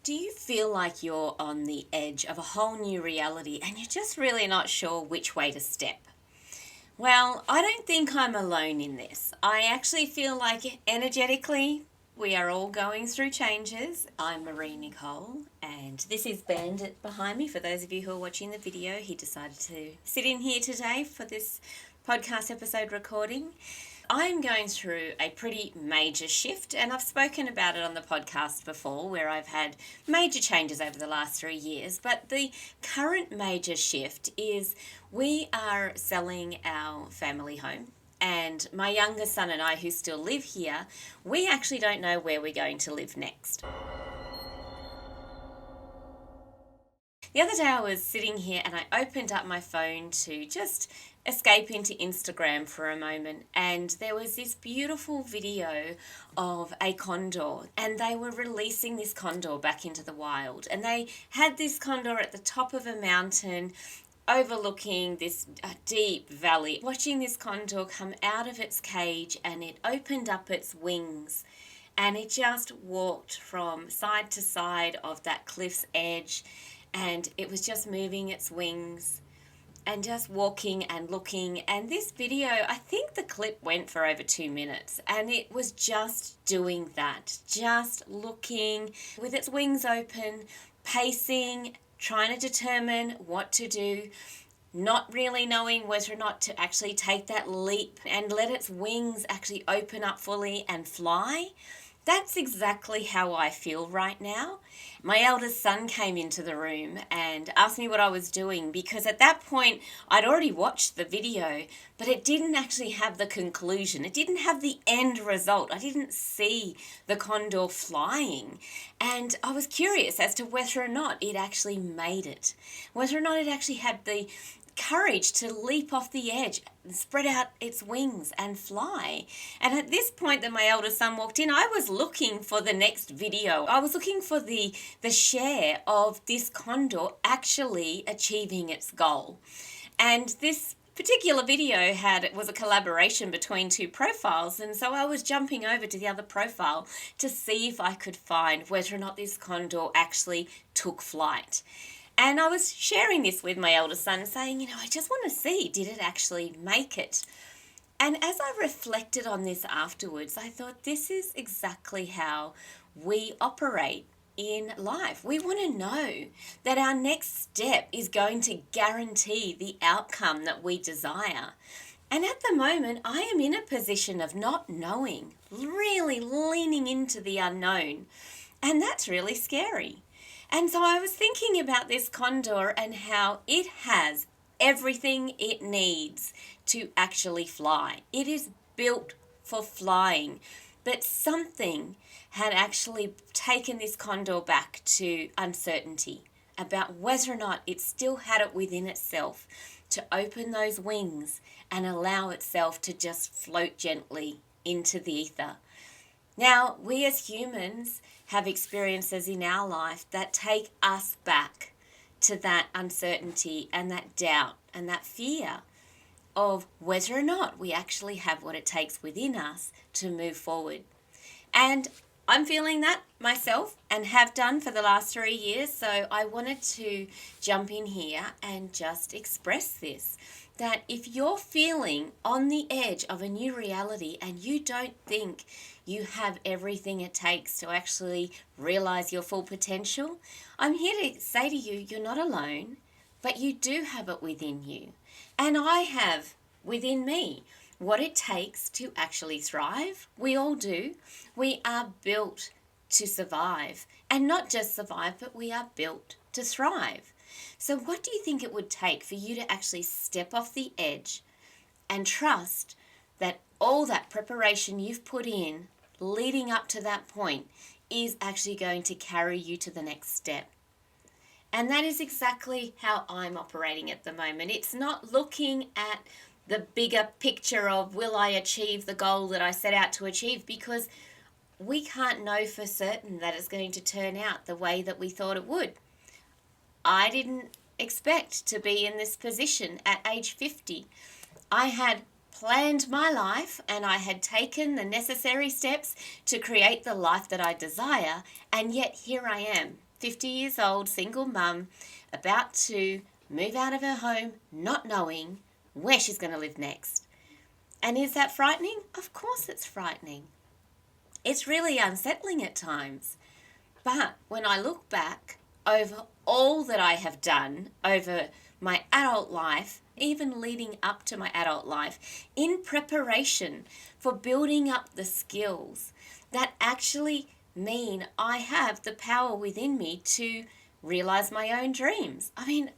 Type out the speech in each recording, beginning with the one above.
Do you feel like you're on the edge of a whole new reality and you're just really not sure which way to step? Well, I don't think I'm alone in this. I actually feel like energetically we are all going through changes. I'm Marie-Nicole and this is Bandit behind me. For those of you who are watching the video, he decided to sit in here today for this podcast episode recording. I'm going through a pretty major shift, and I've spoken about it on the podcast before, where I've had major changes over the last 3 years. But the current major shift is we are selling our family home. And my youngest son and I, who still live here, we actually don't know where we're going to live next. The other day I was sitting here and I opened up my phone to just escape into Instagram for a moment, and there was this beautiful video of a condor, and they were releasing this condor back into the wild, and they had this condor at the top of a mountain overlooking this deep valley, watching this condor come out of its cage, and it opened up its wings and it just walked from side to side of that cliff's edge, and it was just moving its wings and just walking and looking. And this video, I think the clip went for over 2 minutes, and it was just doing that, just looking with its wings open, pacing, trying to determine what to do, not really knowing whether or not to actually take that leap and let its wings actually open up fully and fly. That's exactly how I feel right now. My eldest son came into the room and asked me what I was doing, because at that point I'd already watched the video, but it didn't actually have the conclusion. It didn't have the end result. I didn't see the condor flying. And I was curious as to whether or not it actually made it, whether or not it actually had the courage to leap off the edge, spread out its wings and fly. And at this point that my eldest son walked in, I was looking for the next video. I was looking for the share of this condor actually achieving its goal. And this particular video was a collaboration between two profiles, and so I was jumping over to the other profile to see if I could find whether or not this condor actually took flight. And I was sharing this with my eldest son, saying, I just want to see, did it actually make it? And as I reflected on this afterwards, I thought this is exactly how we operate in life. We want to know that our next step is going to guarantee the outcome that we desire. And at the moment, I am in a position of not knowing, really leaning into the unknown. And that's really scary. And so I was thinking about this condor and how it has everything it needs to actually fly. It is built for flying, but something had actually taken this condor back to uncertainty about whether or not it still had it within itself to open those wings and allow itself to just float gently into the ether. Now, we as humans have experiences in our life that take us back to that uncertainty and that doubt and that fear of whether or not we actually have what it takes within us to move forward. And I'm feeling that myself and have done for the last 3 years, so I wanted to jump in here and just express this. That if you're feeling on the edge of a new reality and you don't think you have everything it takes to actually realize your full potential, I'm here to say to you, you're not alone, but you do have it within you. And I have within me what it takes to actually thrive. We all do. We are built to survive, and not just survive, but we are built to thrive. So what do you think it would take for you to actually step off the edge and trust that all that preparation you've put in leading up to that point is actually going to carry you to the next step? And that is exactly how I'm operating at the moment. It's not looking at the bigger picture of will I achieve the goal that I set out to achieve, because we can't know for certain that it's going to turn out the way that we thought it would. I didn't expect to be in this position at age 50. I had planned my life and I had taken the necessary steps to create the life that I desire, and yet here I am 50 years old, single mum, about to move out of her home, not knowing where she's going to live next. And is that frightening? Of course it's frightening. It's really unsettling at times. But when I look back over all that I have done over my adult life, even leading up to my adult life, in preparation for building up the skills that actually mean I have the power within me to realize my own dreams. I mean,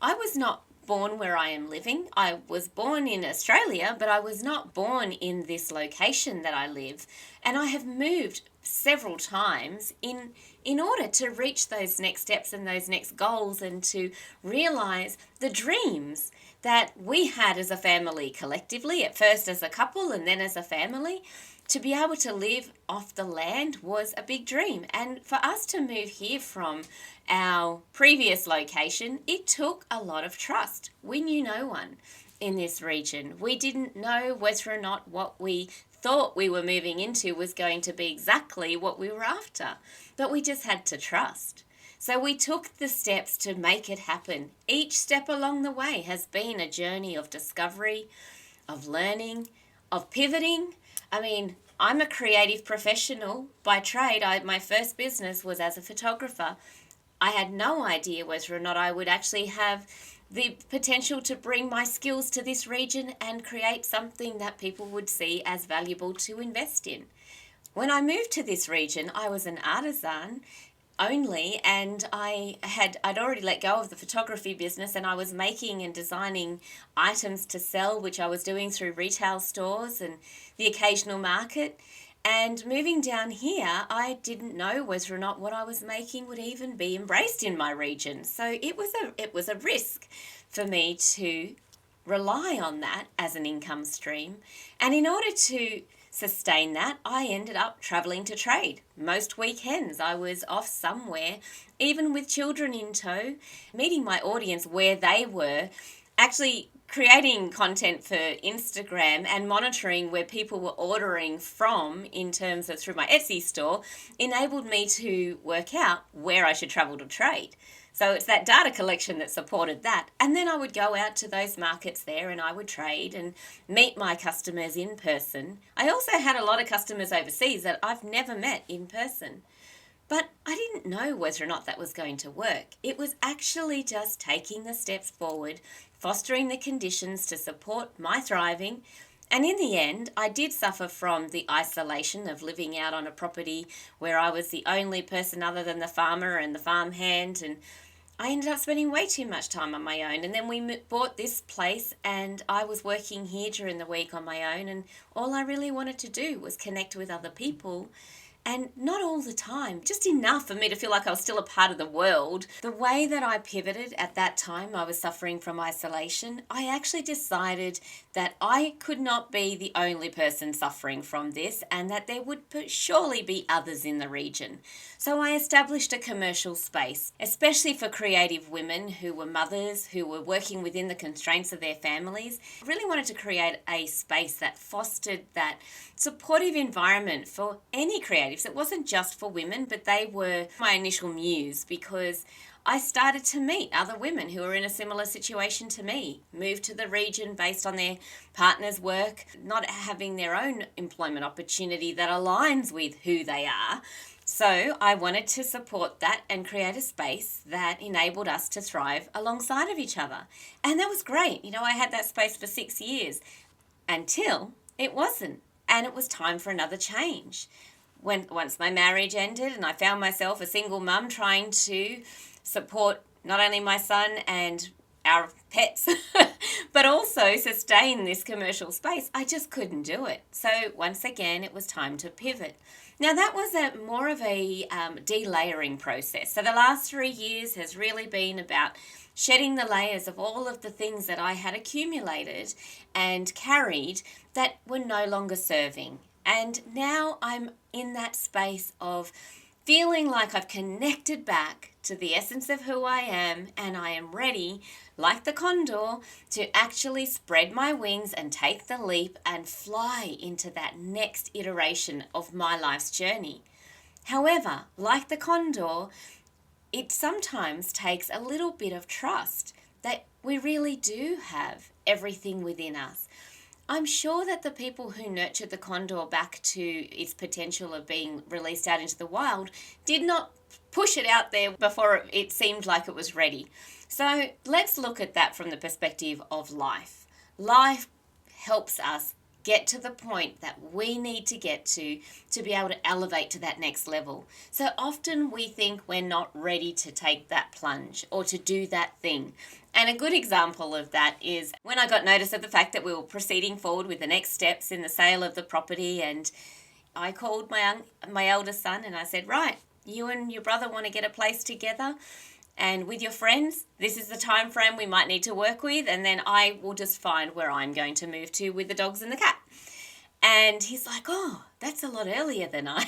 I was not born where I am living. I was born in Australia, but I was not born in this location that I live. And I have moved several times in order to reach those next steps and those next goals, and to realize the dreams that we had as a family collectively, at first as a couple and then as a family. To be able to live off the land was a big dream. And for us to move here from our previous location, it took a lot of trust. We knew no one in this region. We didn't know whether or not what we thought we were moving into was going to be exactly what we were after. But we just had to trust. So we took the steps to make it happen. Each step along the way has been a journey of discovery, of learning, of pivoting. I mean, I'm a creative professional by trade. My first business was as a photographer. I had no idea whether or not I would actually have the potential to bring my skills to this region and create something that people would see as valuable to invest in. When I moved to this region, I was an artisan only, and I'd already let go of the photography business, and I was making and designing items to sell, which I was doing through retail stores and the occasional market. And moving down here, I didn't know whether or not what I was making would even be embraced in my region. So it was a risk for me to rely on that as an income stream. And in order to sustain that, I ended up travelling to trade. Most weekends I was off somewhere, even with children in tow, meeting my audience where they were, actually creating content for Instagram and monitoring where people were ordering from in terms of through my Etsy store, enabled me to work out where I should travel to trade. So it's that data collection that supported that. And then I would go out to those markets there and I would trade and meet my customers in person. I also had a lot of customers overseas that I've never met in person. But I didn't know whether or not that was going to work. It was actually just taking the steps forward, fostering the conditions to support my thriving. And in the end, I did suffer from the isolation of living out on a property where I was the only person other than the farmer and the farmhand, and I ended up spending way too much time on my own. And then we bought this place and I was working here during the week on my own, and all I really wanted to do was connect with other people. And not all the time, just enough for me to feel like I was still a part of the world. The way that I pivoted at that time, I was suffering from isolation. I actually decided that I could not be the only person suffering from this, and that there would surely be others in the region. So I established a commercial space, especially for creative women who were mothers, who were working within the constraints of their families. I really wanted to create a space that fostered that supportive environment for any creatives. It wasn't just for women, but they were my initial muse, because I started to meet other women who were in a similar situation to me, moved to the region based on their partner's work, not having their own employment opportunity that aligns with who they are. So I wanted to support that and create a space that enabled us to thrive alongside of each other. And that was great. You know, I had that space for 6 years until it wasn't. And it was time for another change. Once my marriage ended and I found myself a single mum trying to support not only my son and our pets, but also sustain this commercial space, I just couldn't do it. So once again, it was time to pivot. Now that was more of a delayering process. So the last 3 years has really been about shedding the layers of all of the things that I had accumulated and carried that were no longer serving. And now I'm in that space of feeling like I've connected back to the essence of who I am, and I am ready, like the condor, to actually spread my wings and take the leap and fly into that next iteration of my life's journey. However, like the condor, it sometimes takes a little bit of trust that we really do have everything within us. I'm sure that the people who nurtured the condor back to its potential of being released out into the wild did not push it out there before it seemed like it was ready. So let's look at that from the perspective of life. Life helps us get to the point that we need to get to be able to elevate to that next level. So often we think we're not ready to take that plunge or to do that thing. And a good example of that is when I got notice of the fact that we were proceeding forward with the next steps in the sale of the property, and I called my eldest son and I said, right, you and your brother want to get a place together, and with your friends, this is the time frame we might need to work with, and then I will just find where I'm going to move to with the dogs and the cat. And he's like, oh, that's a lot earlier than I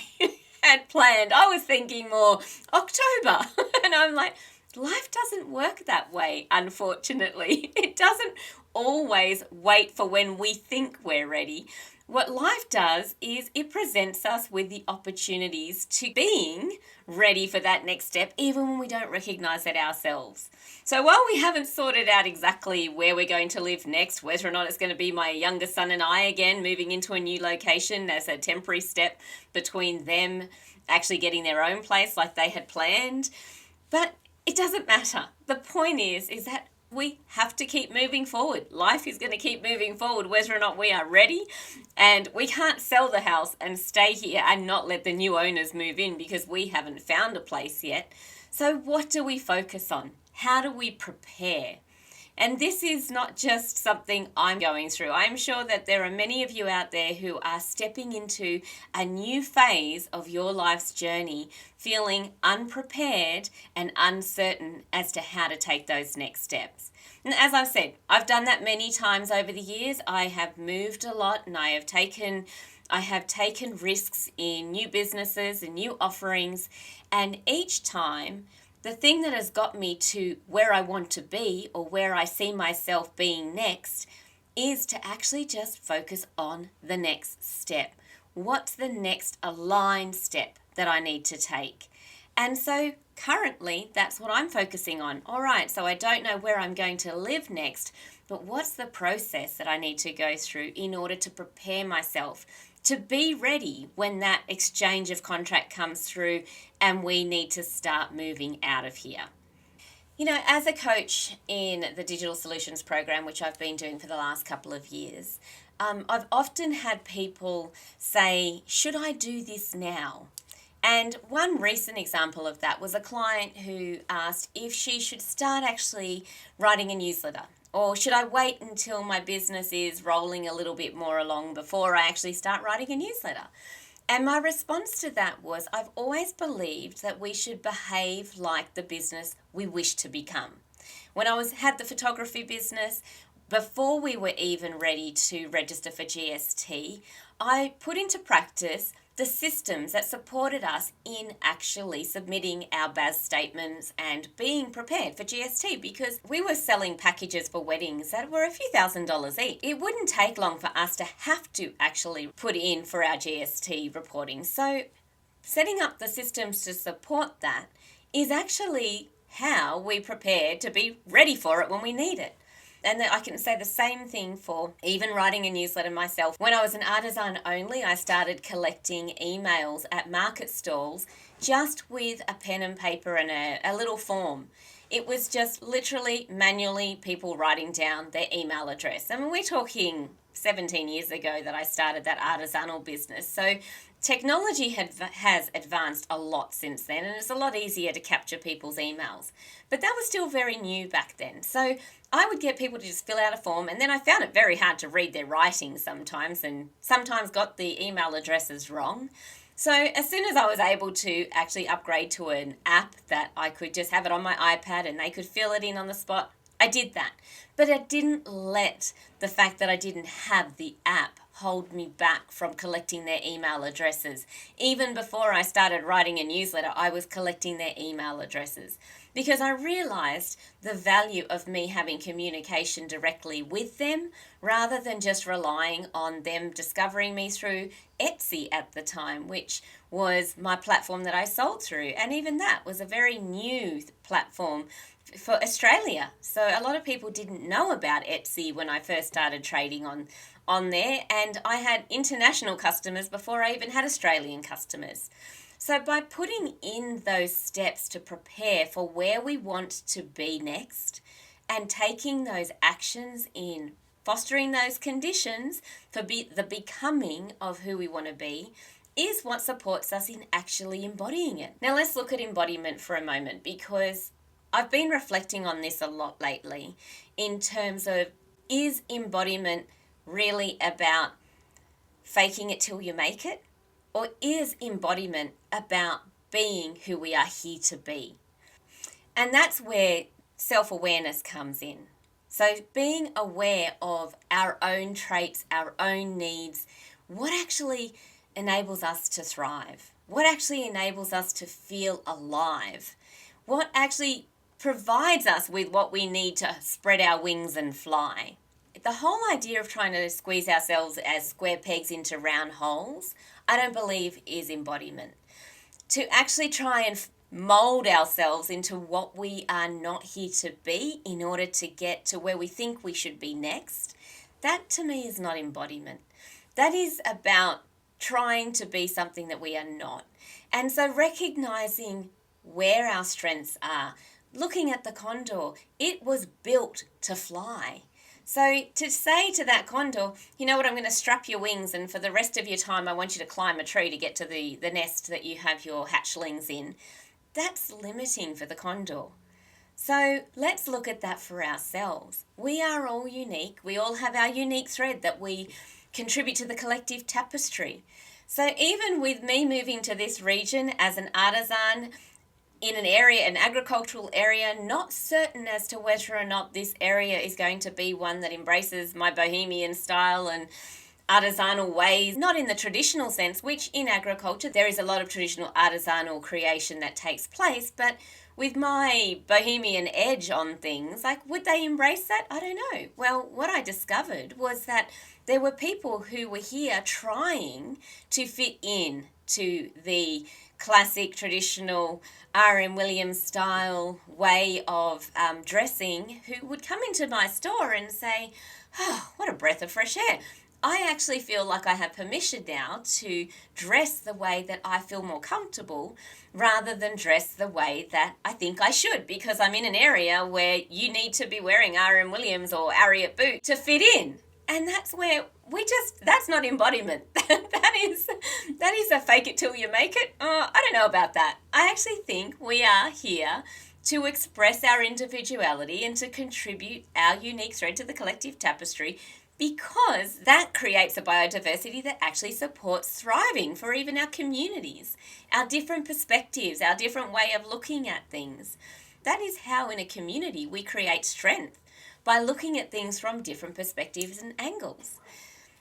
had planned. I was thinking more October. And I'm like, life doesn't work that way, unfortunately. It doesn't always wait for when we think we're ready. What life does is it presents us with the opportunities to being ready for that next step, even when we don't recognize it ourselves. So while we haven't sorted out exactly where we're going to live next, whether or not it's going to be my younger son and I again moving into a new location as a temporary step between them actually getting their own place like they had planned, but it doesn't matter. The point is that we have to keep moving forward. Life is going to keep moving forward whether or not we are ready, and we can't sell the house and stay here and not let the new owners move in because we haven't found a place yet. So what do we focus on? How do we prepare? And this is not just something I'm going through. I'm sure that there are many of you out there who are stepping into a new phase of your life's journey, feeling unprepared and uncertain as to how to take those next steps. And as I've said, I've done that many times over the years. I have moved a lot, and I have taken risks in new businesses and new offerings, and each time the thing that has got me to where I want to be or where I see myself being next is to actually just focus on the next step. What's the next aligned step that I need to take? And so currently that's what I'm focusing on. All right, so I don't know where I'm going to live next, but what's the process that I need to go through in order to prepare myself to be ready when that exchange of contract comes through and we need to start moving out of here. You know, as a coach in the Digital Solutions program, which I've been doing for the last couple of years, I've often had people say, should I do this now? And one recent example of that was a client who asked if she should start actually writing a newsletter. Or should I wait until my business is rolling a little bit more along before I actually start writing a newsletter? And my response to that was, I've always believed that we should behave like the business we wish to become. When I had the photography business, before we were even ready to register for GST, I put into practice the systems that supported us in actually submitting our BAS statements and being prepared for GST, because we were selling packages for weddings that were a few $1,000s each. It wouldn't take long for us to have to actually put in for our GST reporting. So setting up the systems to support that is actually how we prepare to be ready for it when we need it. And I can say the same thing for even writing a newsletter myself. When I was an artisan only, I started collecting emails at market stalls just with a pen and paper and a little form. It was just literally manually people writing down their email address. I mean, we're talking 17 years ago that I started that artisanal business. So technology has advanced a lot since then, and it's a lot easier to capture people's emails. But that was still very new back then. So I would get people to just fill out a form, and then I found it very hard to read their writing sometimes, and sometimes got the email addresses wrong. So as soon as I was able to actually upgrade to an app that I could just have it on my iPad and they could fill it in on the spot, I did that. But I didn't let the fact that I didn't have the app hold me back from collecting their email addresses. Even before I started writing a newsletter, I was collecting their email addresses because I realized the value of me having communication directly with them rather than just relying on them discovering me through Etsy at the time, which was my platform that I sold through. And even that was a very new platform for Australia. So a lot of people didn't know about Etsy when I first started trading on there, and I had international customers before I even had Australian customers. So by putting in those steps to prepare for where we want to be next and taking those actions in fostering those conditions for the becoming of who we want to be is what supports us in actually embodying it. Now let's look at embodiment for a moment, because I've been reflecting on this a lot lately in terms of, is embodiment really about faking it till you make it? Or is embodiment about being who we are here to be? And that's where self-awareness comes in. So being aware of our own traits, our own needs, what actually enables us to thrive? What actually enables us to feel alive? What actually provides us with what we need to spread our wings and fly? The whole idea of trying to squeeze ourselves as square pegs into round holes, I don't believe is embodiment. To actually try and mold ourselves into what we are not here to be in order to get to where we think we should be next, that to me is not embodiment. That is about trying to be something that we are not. And so recognizing where our strengths are, looking at the condor, it was built to fly. So to say to that condor, you know what, I'm going to strap your wings, and for the rest of your time I want you to climb a tree to get to the nest that you have your hatchlings in, that's limiting for the condor. So let's look at that for ourselves. We are all unique. We all have our unique thread that we contribute to the collective tapestry. So even with me moving to this region as an artisan in an area, an agricultural area, not certain as to whether or not this area is going to be one that embraces my bohemian style and artisanal ways, not in the traditional sense, which in agriculture there is a lot of traditional artisanal creation that takes place, but with my bohemian edge on things, like, would they embrace that? I don't know. Well, what I discovered was that there were people who were here trying to fit in to the classic traditional R.M. Williams style way of dressing, who would come into my store and say, oh, what a breath of fresh air. I actually feel like I have permission now to dress the way that I feel more comfortable rather than dress the way that I think I should, because I'm in an area where you need to be wearing R.M. Williams or Ariat boot to fit in. And that's where that's not embodiment. that is a fake it till you make it. I don't know about that. I actually think we are here to express our individuality and to contribute our unique thread to the collective tapestry, because that creates a biodiversity that actually supports thriving for even our communities, our different perspectives, our different way of looking at things. That is how in a community we create strength, by looking at things from different perspectives and angles.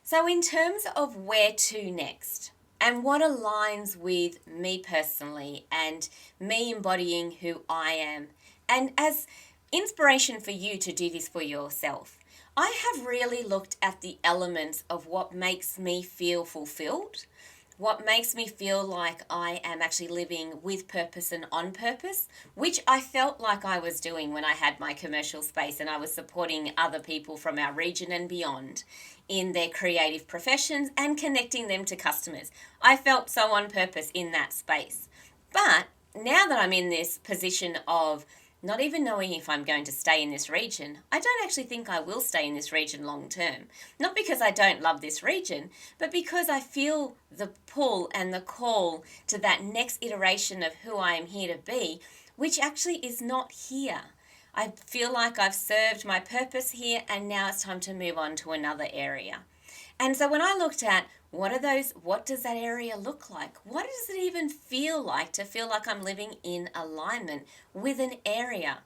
So in terms of where to next and what aligns with me personally and me embodying who I am, and as inspiration for you to do this for yourself, I have really looked at the elements of what makes me feel fulfilled, what makes me feel like I am actually living with purpose and on purpose, which I felt like I was doing when I had my commercial space and I was supporting other people from our region and beyond in their creative professions and connecting them to customers. I felt so on purpose in that space. But now that I'm in this position of not even knowing if I'm going to stay in this region, I don't actually think I will stay in this region long term. Not because I don't love this region, but because I feel the pull and the call to that next iteration of who I am here to be, which actually is not here. I feel like I've served my purpose here and now it's time to move on to another area. And so when I looked at what does that area look like? What does it even feel like to feel like I'm living in alignment with an area?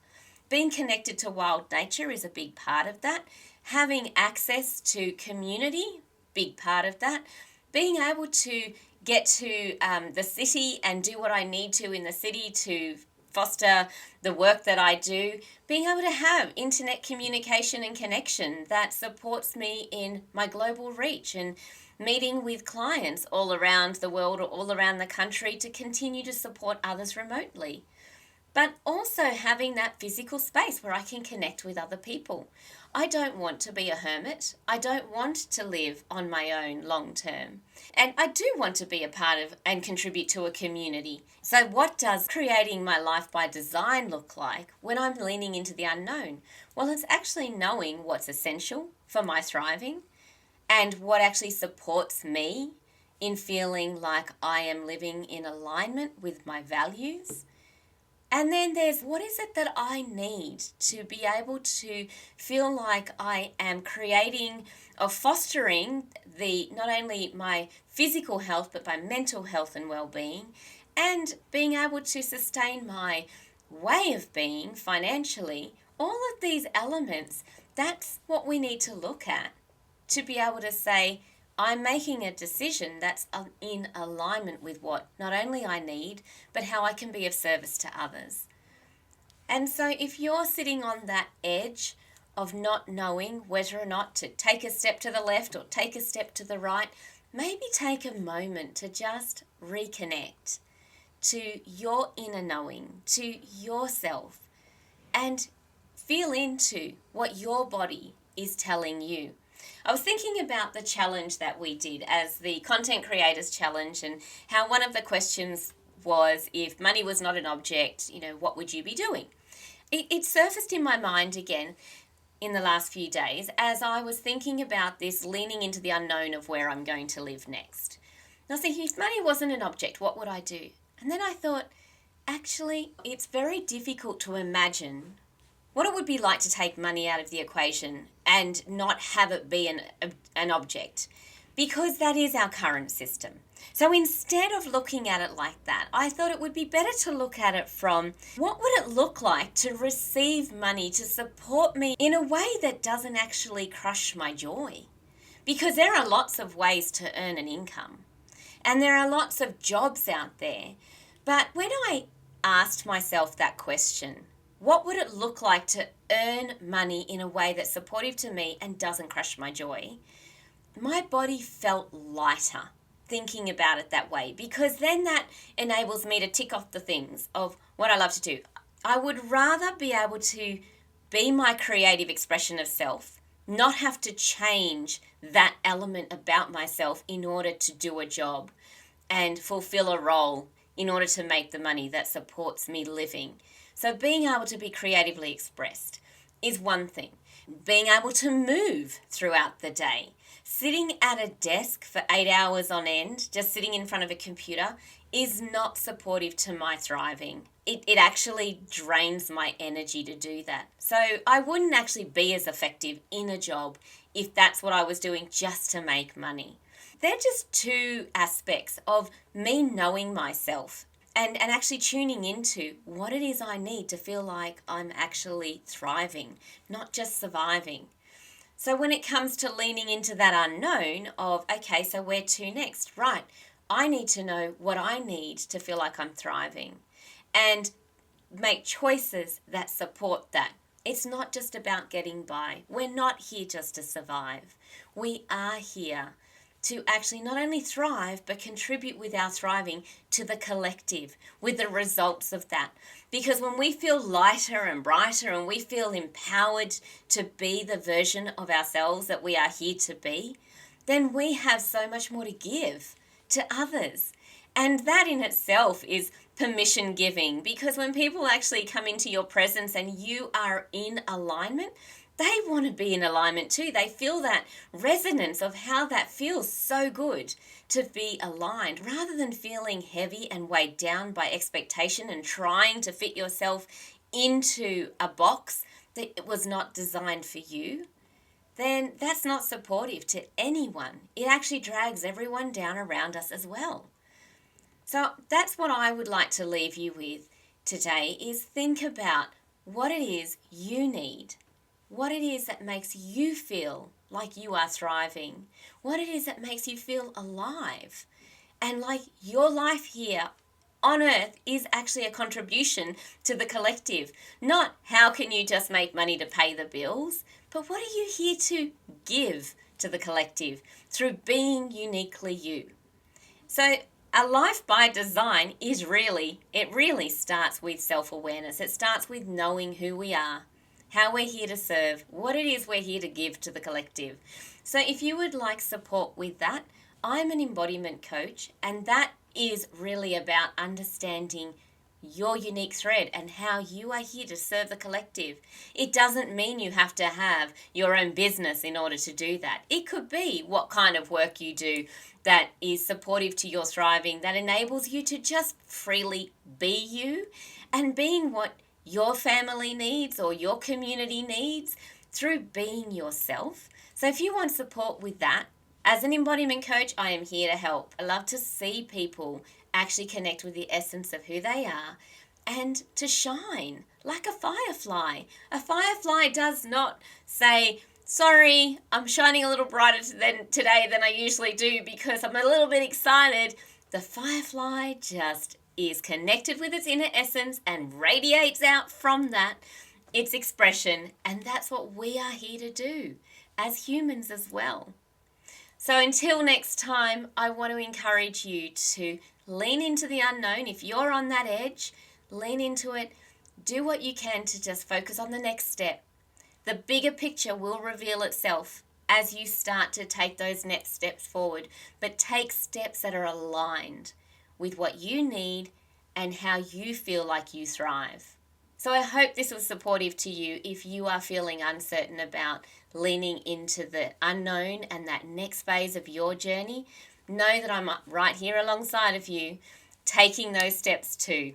Being connected to wild nature is a big part of that. Having access to community, big part of that. Being able to get to the city and do what I need to in the city to foster the work that I do, being able to have internet communication and connection that supports me in my global reach, and meeting with clients all around the world or all around the country to continue to support others remotely. But also having that physical space where I can connect with other people. I don't want to be a hermit. I don't want to live on my own long term. And I do want to be a part of and contribute to a community. So what does creating my life by design look like when I'm leaning into the unknown? Well, it's actually knowing what's essential for my thriving and what actually supports me in feeling like I am living in alignment with my values. And then there's what is it that I need to be able to feel like I am creating or fostering the not only my physical health but my mental health and well-being, and being able to sustain my way of being financially. All of these elements, that's what we need to look at to be able to say, I'm making a decision that's in alignment with what not only I need, but how I can be of service to others. And so if you're sitting on that edge of not knowing whether or not to take a step to the left or take a step to the right, maybe take a moment to just reconnect to your inner knowing, to yourself, and feel into what your body is telling you. I was thinking about the challenge that we did as the Content Creators Challenge, and how one of the questions was, if money was not an object, what would you be doing? It surfaced in my mind again in the last few days as I was thinking about this, leaning into the unknown of where I'm going to live next. And I was thinking, if money wasn't an object, what would I do? And then I thought, actually, it's very difficult to imagine what it would be like to take money out of the equation and not have it be an object, because that is our current system. So instead of looking at it like that, I thought it would be better to look at it from, what would it look like to receive money to support me in a way that doesn't actually crush my joy? Because there are lots of ways to earn an income, and there are lots of jobs out there. But when I asked myself that question, what would it look like to earn money in a way that's supportive to me and doesn't crush my joy? My body felt lighter thinking about it that way, because then that enables me to tick off the things of what I love to do. I would rather be able to be my creative expression of self, not have to change that element about myself in order to do a job and fulfill a role in order to make the money that supports me living. So being able to be creatively expressed is one thing. Being able to move throughout the day. Sitting at a desk for 8 hours on end, just sitting in front of a computer, is not supportive to my thriving. It actually drains my energy to do that. So I wouldn't actually be as effective in a job if that's what I was doing just to make money. They're just two aspects of me knowing myself and actually tuning into what it is I need to feel like I'm actually thriving, not just surviving. So when it comes to leaning into that unknown of, okay, so where to next? Right, I need to know what I need to feel like I'm thriving and make choices that support that. It's not just about getting by. We're not here just to survive. We are here to actually not only thrive, but contribute with our thriving to the collective, with the results of that. Because when we feel lighter and brighter and we feel empowered to be the version of ourselves that we are here to be, then we have so much more to give to others. And that in itself is permission giving, because when people actually come into your presence and you are in alignment, they want to be in alignment too. They feel that resonance of how that feels so good to be aligned, rather than feeling heavy and weighed down by expectation and trying to fit yourself into a box that was not designed for you. Then that's not supportive to anyone. It actually drags everyone down around us as well. So that's what I would like to leave you with today, is think about what it is you need what it is that makes you feel like you are thriving, what it is that makes you feel alive, and like your life here on earth is actually a contribution to the collective. Not how can you just make money to pay the bills, but what are you here to give to the collective through being uniquely you? So a life by design it really starts with self-awareness. It starts with knowing who we are, how we're here to serve, what it is we're here to give to the collective. So if you would like support with that, I'm an embodiment coach, and that is really about understanding your unique thread and how you are here to serve the collective. It doesn't mean you have to have your own business in order to do that. It could be what kind of work you do that is supportive to your thriving, that enables you to just freely be you and being what your family needs or your community needs through being yourself. So if you want support with that, as an embodiment coach, I am here to help. I love to see people actually connect with the essence of who they are and to shine like a firefly. A firefly does not say, sorry, I'm shining a little brighter today than I usually do because I'm a little bit excited. The firefly just is connected with its inner essence and radiates out from that its expression, and that's what we are here to do as humans as well. So until next time, I want to encourage you to lean into the unknown. If you're on that edge, lean into it. Do what you can to just focus on the next step. The bigger picture will reveal itself as you start to take those next steps forward, but take steps that are aligned with what you need and how you feel like you thrive. So I hope this was supportive to you if you are feeling uncertain about leaning into the unknown and that next phase of your journey. Know that I'm right here alongside of you, taking those steps too.